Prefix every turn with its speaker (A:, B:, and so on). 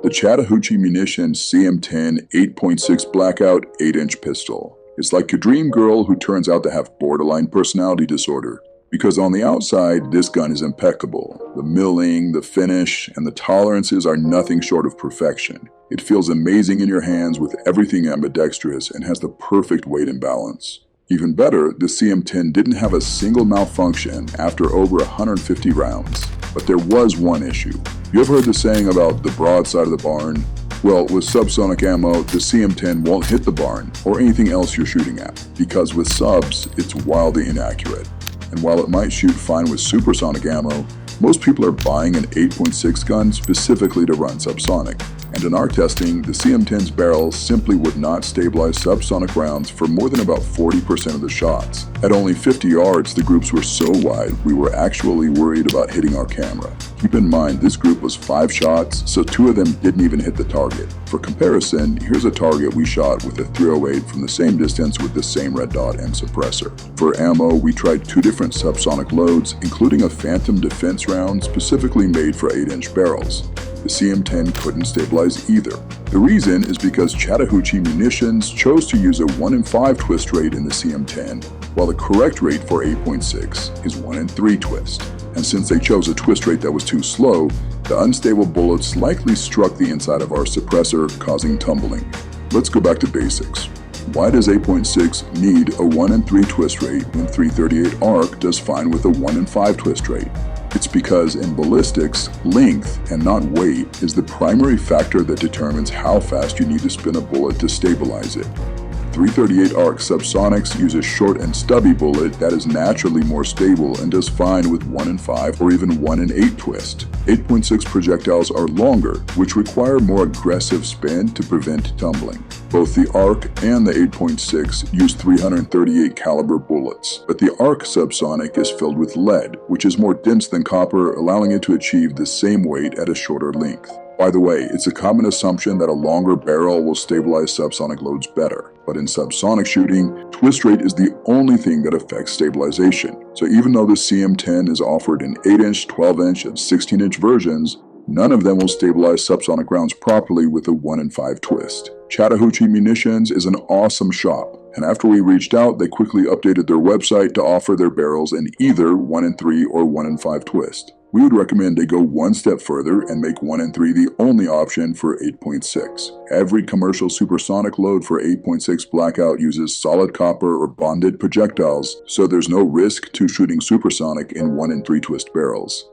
A: The Chattahoochee Munitions CM10 8.6 Blackout 8-inch pistol. It's like your dream girl who turns out to have borderline personality disorder. Because on the outside, this gun is impeccable. The milling, the finish, and the tolerances are nothing short of perfection. It feels amazing in your hands with everything ambidextrous and has the perfect weight and balance. Even better, the CM10 didn't have a single malfunction after over 150 rounds. But there was one issue. You ever heard the saying about the broadside of the barn? Well, with subsonic ammo, the CM10 won't hit the barn or anything else you're shooting at, because with subs, it's wildly inaccurate. And while it might shoot fine with supersonic ammo, most people are buying an 8.6 gun specifically to run subsonic. And in our testing, the CM10's barrel simply would not stabilize subsonic rounds for more than about 40% of the shots. At only 50 yards, the groups were so wide, we were actually worried about hitting our camera. Keep in mind, this group was 5 shots, so 2 of them didn't even hit the target. For comparison, here's a target we shot with a .308 from the same distance with the same red dot and suppressor. For ammo, we tried 2 different subsonic loads, including a Phantom defense round specifically made for 8-inch barrels. The CM10 couldn't stabilize either. The reason is because Chattahoochee Munitions chose to use a 1 in 5 twist rate in the CM10, while the correct rate for 8.6 is 1 in 3 twist. And since they chose a twist rate that was too slow, the unstable bullets likely struck the inside of our suppressor, causing tumbling. Let's go back to basics. Why does 8.6 need a 1 in 3 twist rate when 338 ARC does fine with a 1 in 5 twist rate? It's because in ballistics, length and not weight is the primary factor that determines how fast you need to spin a bullet to stabilize it. 338 ARC subsonics use a short and stubby bullet that is naturally more stable and does fine with 1 in 5 or even 1 in 8 twist. 8.6 projectiles are longer, which require more aggressive spin to prevent tumbling. Both the ARC and the 8.6 use 338 caliber bullets, but the ARC subsonic is filled with lead, which is more dense than copper, allowing it to achieve the same weight at a shorter length. By the way, it's a common assumption that a longer barrel will stabilize subsonic loads better, but in subsonic shooting, twist rate is the only thing that affects stabilization. So even though the CM10 is offered in 8-inch, 12-inch, and 16-inch versions, none of them will stabilize subsonic rounds properly with a 1 in 5 twist. Chattahoochee Munitions is an awesome shop, and after we reached out, they quickly updated their website to offer their barrels in either 1 in 3 or 1 in 5 twist. We would recommend they go one step further and make 1 in 3 the only option for 8.6. Every commercial supersonic load for 8.6 Blackout uses solid copper or bonded projectiles, so there's no risk to shooting supersonic in 1 in 3 twist barrels.